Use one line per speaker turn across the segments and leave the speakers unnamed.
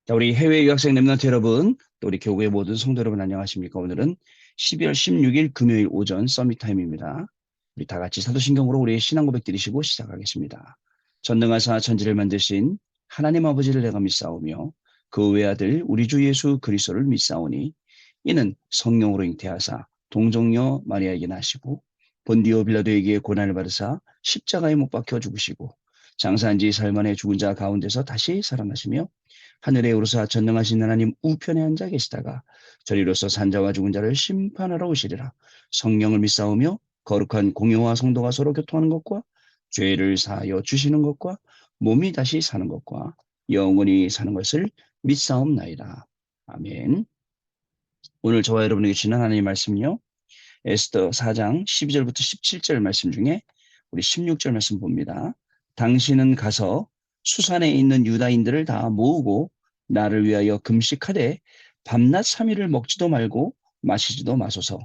자, 우리 해외 유학생 랩런트 여러분, 또 우리 교구의 모든 성도 여러분 안녕하십니까? 오늘은 12월 16일 금요일 오전 서밋 타임입니다. 우리 다 같이 사도신경으로 우리의 신앙 고백 드리시고 시작하겠습니다. 전능하사 천지를 만드신 하나님 아버지를 내가 믿사오며 그 외아들 우리 주 예수 그리스도를 믿사오니 이는 성령으로 잉태하사 동정녀 마리아에게 나시고 본디오 빌라도에게 고난을 받으사 십자가에 못 박혀 죽으시고 장사한 지 사흘 만에 죽은 자 가운데서 다시 살아나시며 하늘에 오르사 전능하신 하나님 우편에 앉아 계시다가 저리로서 산자와 죽은 자를 심판하러 오시리라. 성령을 믿사오며 거룩한 공효와 성도가 서로 교통하는 것과 죄를 사하여 주시는 것과 몸이 다시 사는 것과 영원히 사는 것을 믿사옵나이다. 아멘. 오늘 저와 여러분에게 주는 하나님의 말씀은요. 에스더 4장 12절부터 17절 말씀 중에 우리 16절 말씀 봅니다. 당신은 가서 수산에 있는 유다인들을 다 모으고 나를 위하여 금식하되 밤낮 3일을 먹지도 말고 마시지도 마소서.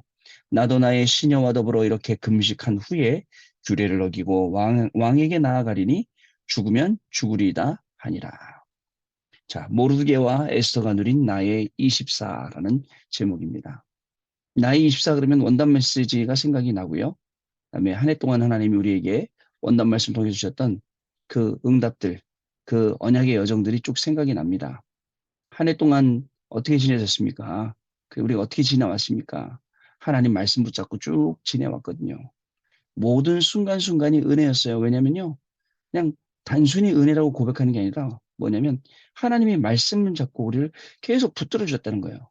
나도 나의 시녀와 더불어 이렇게 금식한 후에 규례를 어기고 왕에게 나아가리니 죽으면 죽으리이다 하니라. 자, 모르드게와 에스더가 누린 나의 24라는 제목입니다. 나의 24 그러면 원단 메시지가 생각이 나고요. 그다음에 한 해 동안 하나님이 우리에게 원단 말씀 통해 주셨던 그 응답들, 그 언약의 여정들이 쭉 생각이 납니다. 한 해 동안 어떻게 지내셨습니까? 우리가 어떻게 지나왔습니까? 하나님 말씀 붙잡고 쭉 지내왔거든요. 모든 순간순간이 은혜였어요. 왜냐면요. 그냥 단순히 은혜라고 고백하는 게 아니라 뭐냐면 하나님이 말씀을 잡고 우리를 계속 붙들어 주셨다는 거예요.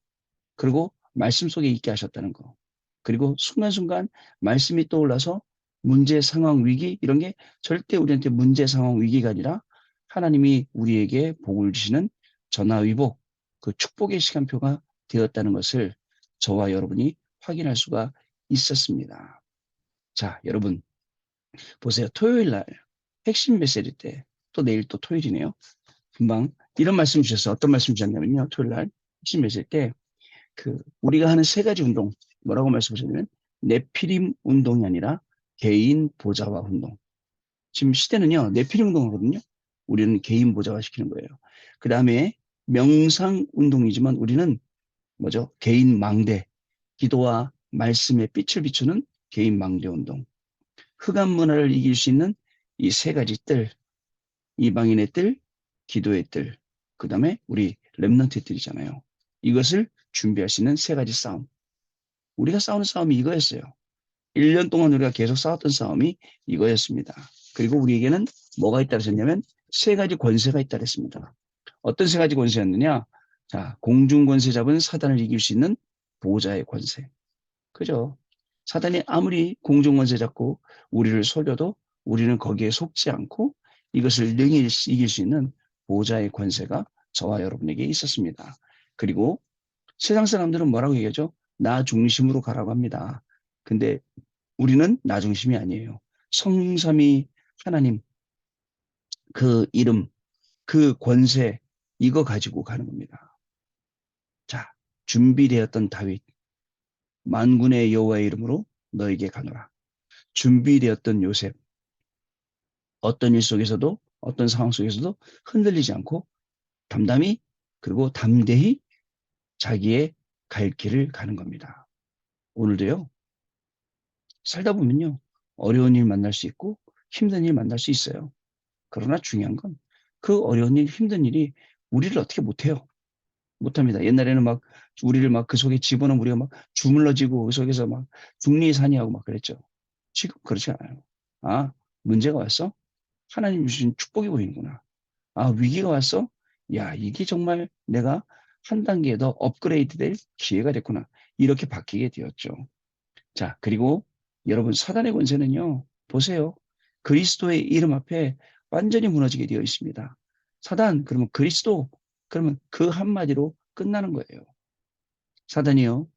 그리고 말씀 속에 있게 하셨다는 거. 그리고 순간순간 말씀이 떠올라서 문제, 상황, 위기 이런 게 절대 우리한테 문제, 상황, 위기가 아니라 하나님이 우리에게 복을 주시는 전화위복, 그 축복의 시간표가 되었다는 것을 저와 여러분이 확인할 수가 있었습니다. 자, 여러분 보세요. 토요일 날 핵심 메시지 때 또 내일 또 토요일이네요. 금방 이런 말씀 주셨어요. 어떤 말씀 주셨냐면요. 토요일 날 핵심 메시지 때 우리가 하는 세 가지 운동, 뭐라고 말씀하셨냐면, 네피림 운동이 아니라 개인 보좌화 운동. 지금 시대는요, 네피림 운동하거든요. 우리는 개인 보좌화 시키는 거예요. 그 다음에 명상 운동이지만 우리는 뭐죠? 개인 망대, 기도와 말씀의 빛을 비추는 개인 망대 운동. 흑암 문화를 이길 수 있는 이 세 가지 뜰, 이방인의 뜰, 기도의 뜰, 그 다음에 우리 렘넌트의 뜰이잖아요. 이것을 준비할 수 있는 세 가지 싸움. 우리가 싸우는 싸움이 이거였어요. 1년 동안 우리가 계속 싸웠던 싸움이 이거였습니다. 그리고 우리에게는 뭐가 있다 그랬냐면 세 가지 권세가 있다 그랬습니다. 어떤 세 가지 권세였느냐? 자, 공중 권세 잡은 사단을 이길 수 있는 보호자의 권세. 그죠? 사단이 아무리 공중 권세 잡고 우리를 속여도 우리는 거기에 속지 않고 이것을 능히 이길 수 있는 보호자의 권세가 저와 여러분에게 있었습니다. 그리고 세상 사람들은 뭐라고 얘기하죠? 나 중심으로 가라고 합니다. 근데 우리는 나 중심이 아니에요. 성삼위 하나님, 그 이름, 그 권세, 이거 가지고 가는 겁니다. 자, 준비되었던 다윗, 만군의 여호와의 이름으로 너에게 가노라. 준비되었던 요셉, 어떤 일 속에서도, 어떤 상황 속에서도 흔들리지 않고 담담히, 그리고 담대히 자기의 갈 길을 가는 겁니다. 오늘도요, 살다 보면요, 어려운 일 만날 수 있고 힘든 일 만날 수 있어요. 그러나 중요한 건 그 어려운 일, 힘든 일이 우리를 어떻게 못해요. 못합니다. 옛날에는 막 우리를 막 그 속에 집어넣으면 우리가 막 주물러지고 그 속에서 막 중리산이하고 막 그랬죠. 지금 그렇지 않아요. 아, 문제가 왔어? 하나님 주신 축복이 보이는구나. 아, 위기가 왔어? 야, 이게 정말 내가 한 단계 더 업그레이드 될 기회가 됐구나. 이렇게 바뀌게 되었죠. 자, 그리고 여러분 사단의 권세는요. 보세요. 그리스도의 이름 앞에 완전히 무너지게 되어 있습니다. 사단, 그러면 그리스도, 그러면 그 한마디로 끝나는 거예요. 사단이요.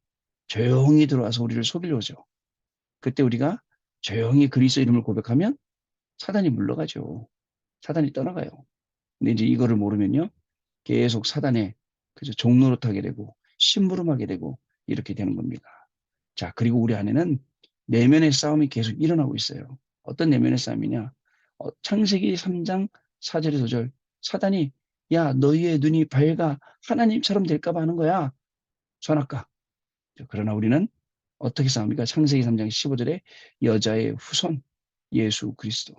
조용히 들어와서 우리를 속이려죠. 그때 우리가 조용히 그리스도 이름을 고백하면 사단이 물러가죠. 사단이 떠나가요. 근데 이제 이거를 모르면요. 계속 사단의 그저 종노릇하게 되고 심부름하게 되고 이렇게 되는 겁니다. 자, 그리고 우리 안에는 내면의 싸움이 계속 일어나고 있어요. 어떤 내면의 싸움이냐? 창세기 3장 4절에서 5절 사단이 야, 너희의 눈이 밝아 하나님처럼 될까 봐 하는 거야. 선악과. 그러나 우리는 어떻게 싸웁니까? 창세기 3장 15절에 여자의 후손 예수 그리스도.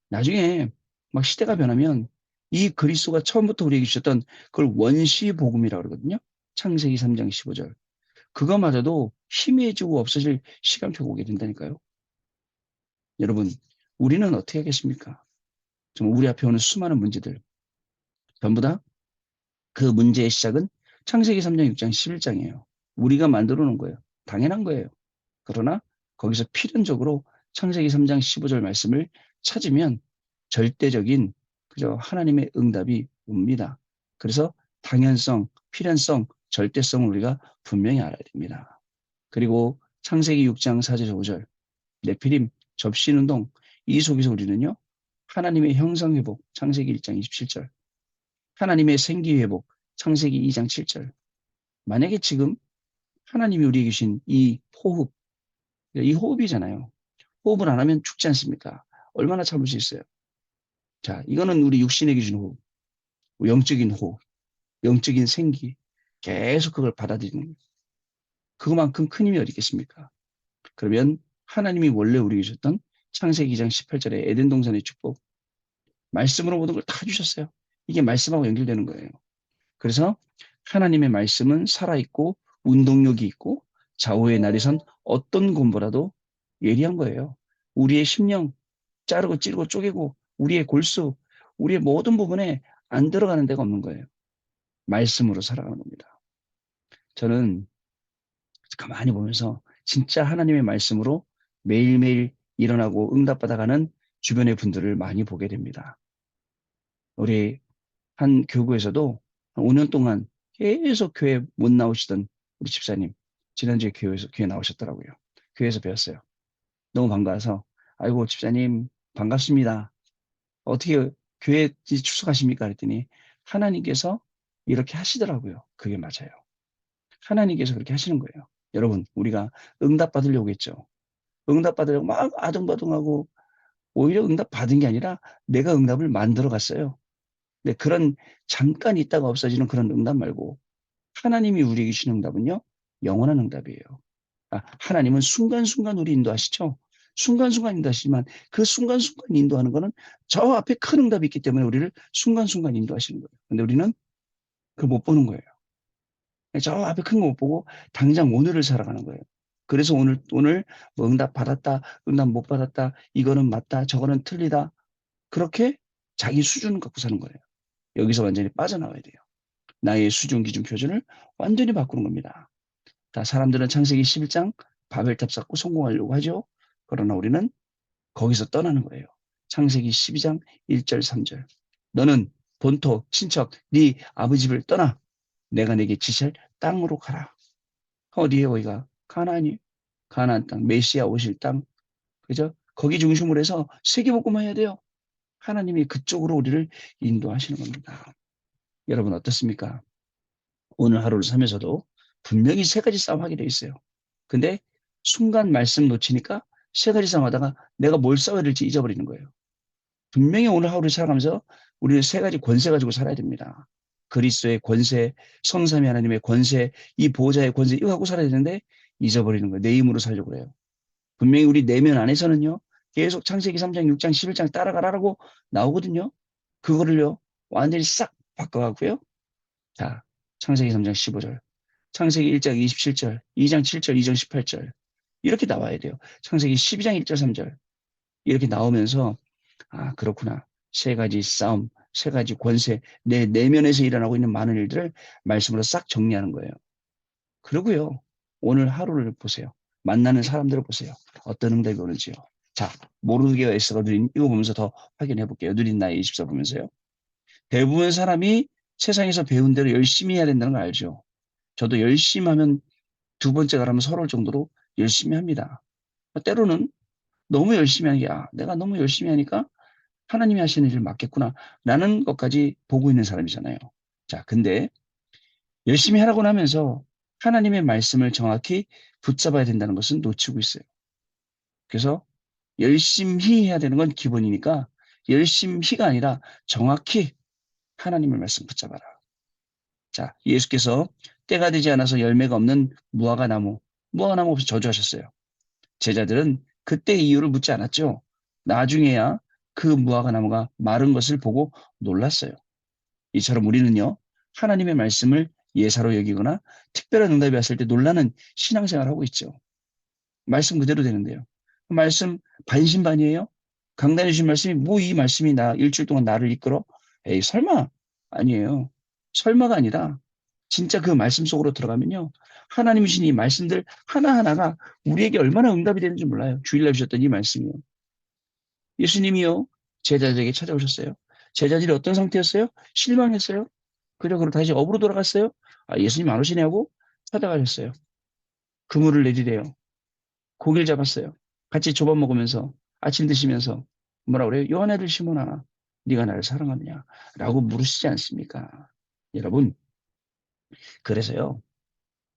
나중에 막 시대가 변하면 이 그리스도가 처음부터 우리에게 주셨던 그걸 원시 복음이라고 그러거든요. 창세기 3장 15절. 그거마저도 희미해지고 없어질 시간표가 오게 된다니까요. 여러분, 우리는 어떻게 하겠습니까? 정말 우리 앞에 오는 수많은 문제들 전부 다 그 문제의 시작은 창세기 3장 6장 11장이에요. 우리가 만들어 놓은 거예요. 당연한 거예요. 그러나 거기서 필연적으로 창세기 3장 15절 말씀을 찾으면 절대적인 그저 하나님의 응답이 옵니다. 그래서 당연성, 필연성, 절대성을 우리가 분명히 알아야 됩니다. 그리고 창세기 6장 4절 5절 네피림, 접신운동 이 속에서 우리는요. 하나님의 형상회복 창세기 1장 27절 하나님의 생기회복 창세기 2장 7절 만약에 지금 하나님이 우리에게 주신 이 호흡, 이 호흡이잖아요. 호흡을 안 하면 죽지 않습니까? 얼마나 참을 수 있어요? 자, 이거는 우리 육신에게 주는 호흡, 영적인 호흡, 영적인 생기, 계속 그걸 받아들이는 거예요. 그거만큼 큰 힘이 어디 있겠습니까? 그러면 하나님이 원래 우리에게 주셨던 창세기 2장 18절에 에덴 동산의 축복, 말씀으로 모든 걸 다 주셨어요. 이게 말씀하고 연결되는 거예요. 그래서 하나님의 말씀은 살아있고 운동력이 있고 좌우의 날에선 어떤 곰보라도 예리한 거예요. 우리의 심령 자르고 찌르고 쪼개고 우리의 골수, 우리의 모든 부분에 안 들어가는 데가 없는 거예요. 말씀으로 살아가는 겁니다. 저는 가만히 보면서 진짜 하나님의 말씀으로 매일매일 일어나고 응답받아가는 주변의 분들을 많이 보게 됩니다. 우리 한 교구에서도 한 5년 동안 계속 교회 못 나오시던 우리 집사님, 지난주에 교회 나오셨더라고요. 교회에서 배웠어요. 너무 반가워서, 아이고, 집사님, 반갑습니다. 어떻게 교회 출석하십니까? 그랬더니, 하나님께서 이렇게 하시더라고요. 그게 맞아요. 하나님께서 그렇게 하시는 거예요. 여러분, 우리가 응답 받으려고 했죠. 응답 받으려고 막 아둥바둥하고, 오히려 응답 받은 게 아니라 내가 응답을 만들어 갔어요. 근데 그런 잠깐 있다가 없어지는 그런 응답 말고 하나님이 우리에게 주신 응답은요. 영원한 응답이에요. 하나님은 순간순간 우리 인도하시죠. 순간순간 인도하시지만 그 순간순간 인도하는 거는 저 앞에 큰 응답이 있기 때문에 우리를 순간순간 인도하시는 거예요. 근데 우리는 그걸 못 보는 거예요. 저 앞에 큰 거 못 보고 당장 오늘을 살아가는 거예요. 그래서 오늘 뭐 응답 받았다, 응답 못 받았다, 이거는 맞다, 저거는 틀리다. 그렇게 자기 수준을 갖고 사는 거예요. 여기서 완전히 빠져나와야 돼요. 나의 수준, 기준, 표준을 완전히 바꾸는 겁니다. 다 사람들은 창세기 11장 바벨탑 쌓고 성공하려고 하죠. 그러나 우리는 거기서 떠나는 거예요. 창세기 12장 1절 3절. 너는 본토, 친척, 네 아버지 집을 떠나 내가 내게 지시할 땅으로 가라. 어디에 거기가? 가나안이. 가나안 땅, 메시아 오실 땅. 그죠? 거기 중심으로 해서 세계복음화 해야 돼요. 하나님이 그쪽으로 우리를 인도하시는 겁니다. 여러분 어떻습니까? 오늘 하루를 살면서도 분명히 세 가지 싸움 하게 돼 있어요. 근데 순간 말씀 놓치니까 세 가지 싸움 하다가 내가 뭘 싸워야 될지 잊어버리는 거예요. 분명히 오늘 하루를 살아가면서 우리는 세 가지 권세 가지고 살아야 됩니다. 그리스도의 권세, 성삼위 하나님의 권세, 이 보호자의 권세 이거 갖고 살아야 되는데 잊어버리는 거예요. 내 힘으로 살려고 그래요. 분명히 우리 내면 안에서는요. 계속 창세기 3장, 6장, 11장 따라가라고 나오거든요. 그거를요. 완전히 싹 바꿔갖고요. 자, 창세기 3장 15절, 창세기 1장 27절, 2장 7절, 2장 18절 이렇게 나와야 돼요. 창세기 12장 1절 3절 이렇게 나오면서 그렇구나. 세 가지 싸움, 세 가지 권세, 내 내면에서 일어나고 있는 많은 일들을 말씀으로 싹 정리하는 거예요. 그리고요. 오늘 하루를 보세요. 만나는 사람들을 보세요. 어떤 응답이 오는지요. 자, 모르게가 있어가 누린 이거 보면서 더 확인해 볼게요. 누린 나이 24 보면서요. 대부분 사람이 세상에서 배운 대로 열심히 해야 된다는 걸 알죠. 저도 열심히 하면 두 번째 가라면 서러울 정도로 열심히 합니다. 때로는 너무 열심히 하는 게, 내가 너무 열심히 하니까 하나님이 하시는 일을 맡겠구나. 라는 것까지 보고 있는 사람이잖아요. 자, 근데 열심히 하라고 하면서 하나님의 말씀을 정확히 붙잡아야 된다는 것은 놓치고 있어요. 그래서 열심히 해야 되는 건 기본이니까 열심히가 아니라 정확히 하나님의 말씀 붙잡아라. 자, 예수께서 때가 되지 않아서 열매가 없는 무화과나무 없이 저주하셨어요. 제자들은 그때 이유를 묻지 않았죠. 나중에야 그 무화과나무가 마른 것을 보고 놀랐어요. 이처럼 우리는요, 하나님의 말씀을 예사로 여기거나 특별한 응답이 왔을 때 놀라는 신앙생활을 하고 있죠. 말씀 그대로 되는데요. 말씀 반신반의예요? 강단해 주신 말씀이 뭐 이 말씀이 나 일주일 동안 나를 이끌어? 에이, 설마. 아니에요. 설마가 아니라 진짜 그 말씀 속으로 들어가면요. 하나님이 주신 이 말씀들 하나하나가 우리에게 얼마나 응답이 되는지 몰라요. 주일날 주셨던 이 말씀이요. 예수님이요. 제자들에게 찾아오셨어요. 제자들이 어떤 상태였어요? 실망했어요. 그래 다시 업으로 돌아갔어요. 아, 예수님 안 오시냐고 찾아가셨어요. 그물을 내리래요. 고기를 잡았어요. 같이 조밥 먹으면서 아침 드시면서 뭐라 그래요? 요한애들 시몬아, 네가 나를 사랑하느냐? 라고 물으시지 않습니까? 여러분, 그래서요.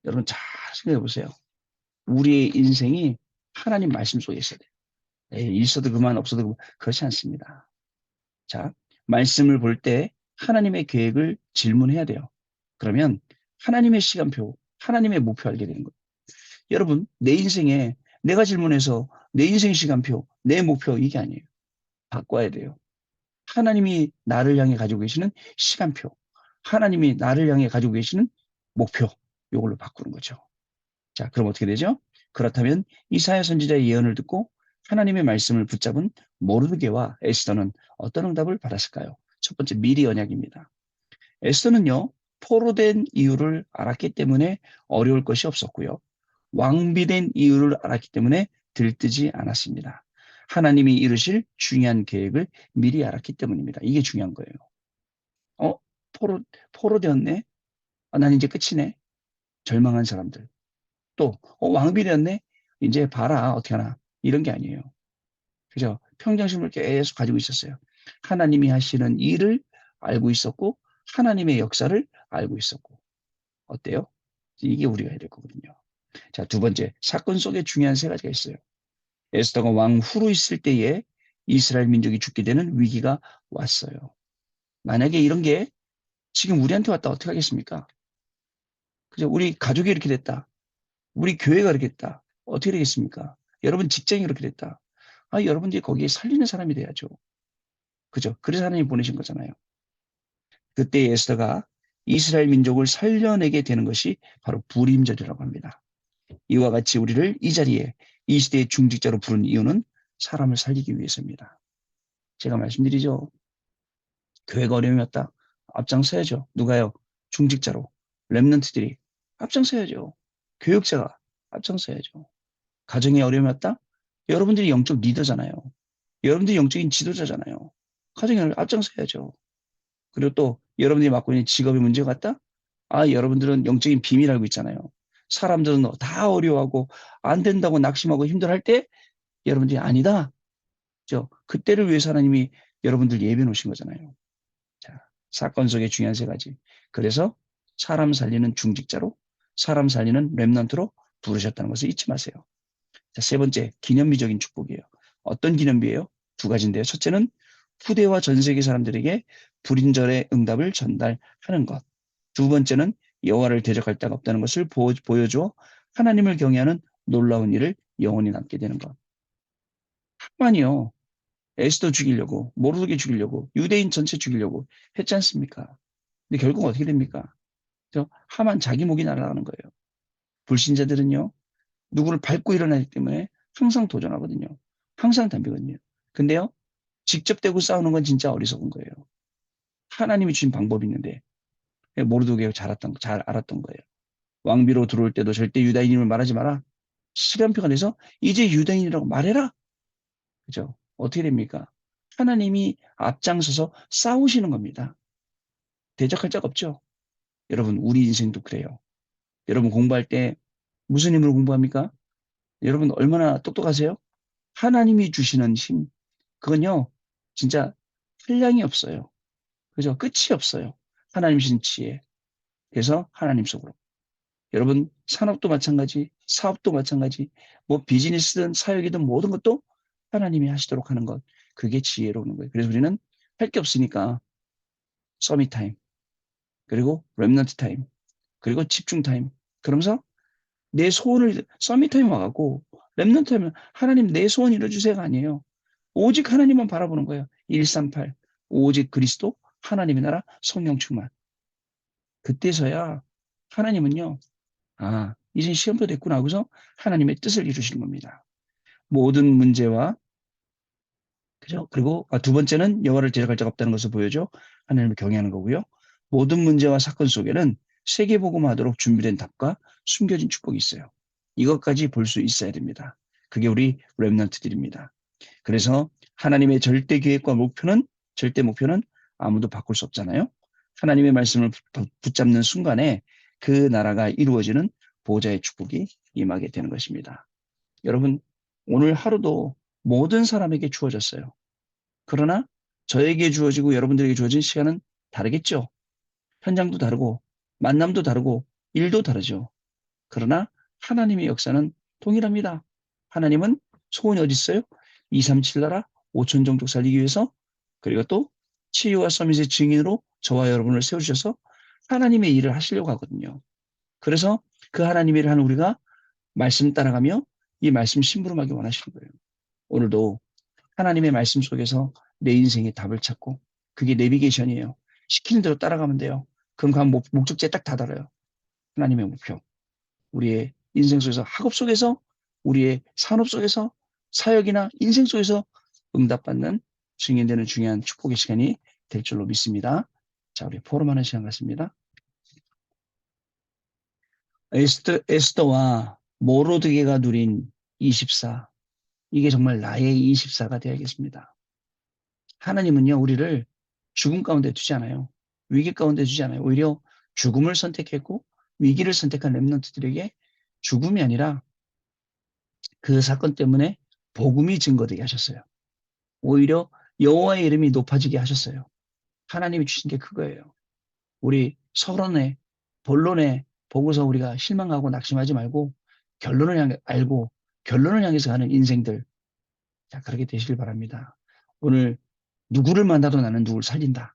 여러분 잘 생각해 보세요. 우리의 인생이 하나님 말씀 속에 있어야 돼요. 에이, 있어도 그만 없어도 그만. 그렇지 않습니다. 자, 말씀을 볼 때 하나님의 계획을 질문해야 돼요. 그러면 하나님의 시간표, 하나님의 목표 알게 되는 거예요. 여러분, 내 인생에 내가 질문해서 내 인생 시간표, 내 목표 이게 아니에요. 바꿔야 돼요. 하나님이 나를 향해 가지고 계시는 시간표, 하나님이 나를 향해 가지고 계시는 목표, 이걸로 바꾸는 거죠. 자, 그럼 어떻게 되죠? 그렇다면 이사야 선지자의 예언을 듣고 하나님의 말씀을 붙잡은 모르드게와 에스더는 어떤 응답을 받았을까요? 첫 번째, 미리 언약입니다. 에스더는요, 포로된 이유를 알았기 때문에 어려울 것이 없었고요. 왕비된 이유를 알았기 때문에 들뜨지 않았습니다. 하나님이 이루실 중요한 계획을 미리 알았기 때문입니다. 이게 중요한 거예요. 어, 포로되었네? 아, 난 이제 끝이네. 절망한 사람들. 또, 왕비되었네? 이제 봐라, 어떻게 하나. 이런 게 아니에요. 그죠? 평정심을 계속 가지고 있었어요. 하나님이 하시는 일을 알고 있었고, 하나님의 역사를 알고 있었고. 어때요? 이게 우리가 해야 될 거거든요. 자, 두 번째, 사건 속에 중요한 세 가지가 있어요. 에스더가 왕 후로 있을 때에 이스라엘 민족이 죽게 되는 위기가 왔어요. 만약에 이런 게 지금 우리한테 왔다 어떻게 하겠습니까? 그죠? 우리 가족이 이렇게 됐다. 우리 교회가 이렇게 됐다. 어떻게 되겠습니까? 여러분 직장이 그렇게 됐다. 아, 여러분들이 거기에 살리는 사람이 돼야죠. 그죠? 그래서 하나님 보내신 거잖아요. 그때 에스더가 이스라엘 민족을 살려내게 되는 것이 바로 불임절이라고 합니다. 이와 같이 우리를 이 자리에 이 시대의 중직자로 부른 이유는 사람을 살리기 위해서입니다. 제가 말씀드리죠. 교회가 어려움이 왔다. 앞장서야죠. 누가요? 중직자로. 렘넌트들이 앞장서야죠. 교육자가 앞장서야죠. 가정에 어려움이 왔다? 여러분들이 영적 리더잖아요. 여러분들이 영적인 지도자잖아요. 가정에 앞장서야죠. 그리고 또 여러분들이 맡고 있는 직업의 문제가 왔다? 아, 여러분들은 영적인 비밀 알고 있잖아요. 사람들은 다 어려워하고 안 된다고 낙심하고 힘들어할 때 여러분들이 아니다. 그때를 위해서 하나님이 여러분들 예비해 놓으신 거잖아요. 자, 사건 속의 중요한 세 가지. 그래서 사람 살리는 중직자로, 사람 살리는 렘넌트로 부르셨다는 것을 잊지 마세요. 자, 세 번째, 기념비적인 축복이에요. 어떤 기념비예요? 두 가지인데요. 첫째는 후대와 전 세계 사람들에게 불임절의 응답을 전달하는 것. 두 번째는 여호와를 대적할 데가 없다는 것을 보여줘 하나님을 경외하는 놀라운 일을 영원히 남게 되는 것. 하만이요. 에스더 죽이려고, 모르드게 죽이려고, 유대인 전체 죽이려고 했지 않습니까? 근데 결국 어떻게 됩니까? 하만 자기 목이 날아가는 거예요. 불신자들은요, 누구를 밟고 일어나기 때문에 항상 도전하거든요. 항상 덤비거든요. 근데요, 직접 대고 싸우는 건 진짜 어리석은 거예요. 하나님이 주신 방법이 있는데, 모르드게 잘 알았던 거예요. 왕비로 들어올 때도 절대 유다인임을 말하지 마라. 시간표가 돼서 이제 유다인이라고 말해라. 그죠? 어떻게 됩니까? 하나님이 앞장서서 싸우시는 겁니다. 대적할 자가 없죠. 여러분, 우리 인생도 그래요. 여러분 공부할 때 무슨 힘으로 공부합니까? 여러분 얼마나 똑똑하세요? 하나님이 주시는 힘. 그건요, 진짜 한량이 없어요. 그죠? 끝이 없어요. 하나님 주신 지혜. 그래서 하나님 속으로. 여러분, 산업도 마찬가지, 사업도 마찬가지, 뭐 비즈니스든 사역이든 모든 것도 하나님이 하시도록 하는 것. 그게 지혜로운 거예요. 그래서 우리는 할 게 없으니까 서밋 타임, 그리고 렘넌트 타임, 그리고 집중 타임. 그러면서 내 소원을 서밋 타임 와갖고 렘넌트 타임은 하나님 내 소원 이뤄주세요가 아니에요. 오직 하나님만 바라보는 거예요. 138. 오직 그리스도 하나님의 나라 성령 충만. 그때서야 하나님은요. 아, 이제 시험도 됐구나 하고서 하나님의 뜻을 이루시는 겁니다. 모든 문제와 그죠? 그리고 두 번째는 여호와를 대적할 자가 없다는 것을 보여줘 하나님을 경외하는 거고요. 모든 문제와 사건 속에는 세계복음화하도록 준비된 답과 숨겨진 축복이 있어요. 이것까지 볼 수 있어야 됩니다. 그게 우리 렘넌트들입니다. 그래서 하나님의 절대 계획과 목표는 절대 목표는 아무도 바꿀 수 없잖아요. 하나님의 말씀을 붙잡는 순간에 그 나라가 이루어지는 보좌의 축복이 임하게 되는 것입니다. 여러분, 오늘 하루도 모든 사람에게 주어졌어요. 그러나 저에게 주어지고 여러분들에게 주어진 시간은 다르겠죠. 현장도 다르고 만남도 다르고 일도 다르죠. 그러나 하나님의 역사는 동일합니다. 하나님은 소원이 어디 있어요? 237 나라 5천 종족 살리기 위해서 그리고 또 치유와 서밋의 증인으로 저와 여러분을 세우셔서 하나님의 일을 하시려고 하거든요. 그래서 그 하나님의 일을 하는 우리가 말씀 따라가며 이 말씀 심부름하기 원하시는 거예요. 오늘도 하나님의 말씀 속에서 내 인생의 답을 찾고 그게 내비게이션이에요. 시키는 대로 따라가면 돼요. 그럼 그 목적지에 딱 다다라요. 하나님의 목표. 우리의 인생 속에서 학업 속에서 우리의 산업 속에서 사역이나 인생 속에서 응답받는 증인되는 중요한 축복의 시간이 될 줄로 믿습니다. 자, 우리 포럼하는 시간 같습니다. 에스더와 모로드게가 누린 24. 이게 정말 나의 24가 되어야겠습니다. 하나님은요, 우리를 죽음 가운데 두지 않아요. 위기 가운데 두지 않아요. 오히려 죽음을 선택했고 위기를 선택한 렘넌트들에게 죽음이 아니라 그 사건 때문에 복음이 증거되게 하셨어요. 오히려 여호와의 이름이 높아지게 하셨어요. 하나님이 주신 게 그거예요. 우리 서론에 본론에 보고서 우리가 실망하고 낙심하지 말고 결론을 알고 결론을 향해서 가는 인생들. 자, 그렇게 되시길 바랍니다. 오늘 누구를 만나도 나는 누구를 살린다.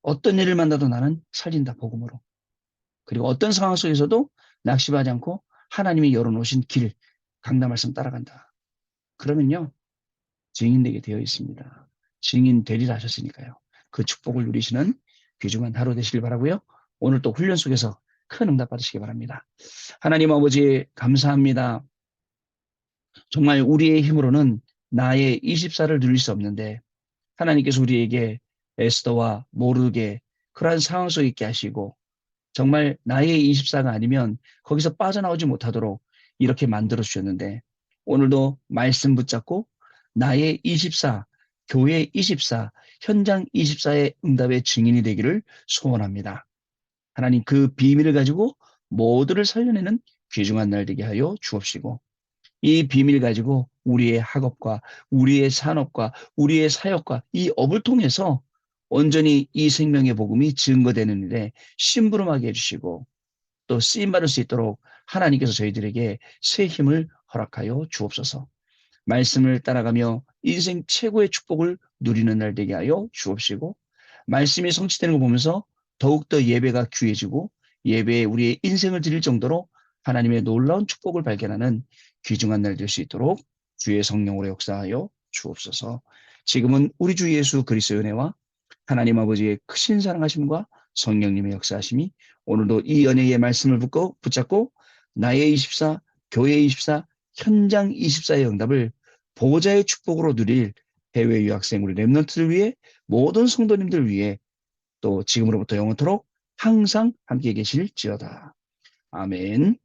어떤 일을 만나도 나는 살린다, 복음으로. 그리고 어떤 상황 속에서도 낙심하지 않고 하나님이 열어놓으신 길, 강단 말씀 따라간다. 그러면요, 증인되게 되어 있습니다. 증인 되리라 하셨으니까요. 그 축복을 누리시는 귀중한 하루 되시길 바라고요. 오늘 또 훈련 속에서 큰 응답 받으시기 바랍니다. 하나님 아버지 감사합니다. 정말 우리의 힘으로는 나의 24를 누릴 수 없는데 하나님께서 우리에게 에스더와 모르게 그러한 상황 속에 있게 하시고 정말 나의 24가 아니면 거기서 빠져나오지 못하도록 이렇게 만들어 주셨는데 오늘도 말씀 붙잡고 나의 24, 교회 24, 현장 24의 응답의 증인이 되기를 소원합니다. 하나님 그 비밀을 가지고 모두를 살려내는 귀중한 날 되게 하여 주옵시고 이 비밀 가지고 우리의 학업과 우리의 산업과 우리의 사역과 이 업을 통해서 온전히 이 생명의 복음이 증거되는 일에 심부름하게 해주시고 또 쓰임받을 수 있도록 하나님께서 저희들에게 새 힘을 허락하여 주옵소서. 말씀을 따라가며 인생 최고의 축복을 누리는 날 되게 하여 주옵시고 말씀이 성취되는 거 보면서 더욱더 예배가 귀해지고 예배에 우리의 인생을 드릴 정도로 하나님의 놀라운 축복을 발견하는 귀중한 날 될 수 있도록 주의 성령으로 역사하여 주옵소서. 지금은 우리 주 예수 그리스도의 은혜와 하나님 아버지의 크신 사랑하심과 성령님의 역사하심이 오늘도 이 연예의 말씀을 붙잡고 나의 24, 교회 24, 현장 24의 응답을 보호자의 축복으로 누릴 해외 유학생 우리 렘넌트를 위해 모든 성도님들 위해 또 지금으로부터 영원토록 항상 함께 계실지어다. 아멘.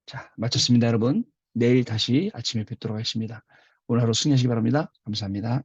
자, 마쳤습니다, 여러분. 내일 다시 아침에 뵙도록 하겠습니다. 오늘 하루 승리하시기 바랍니다. 감사합니다.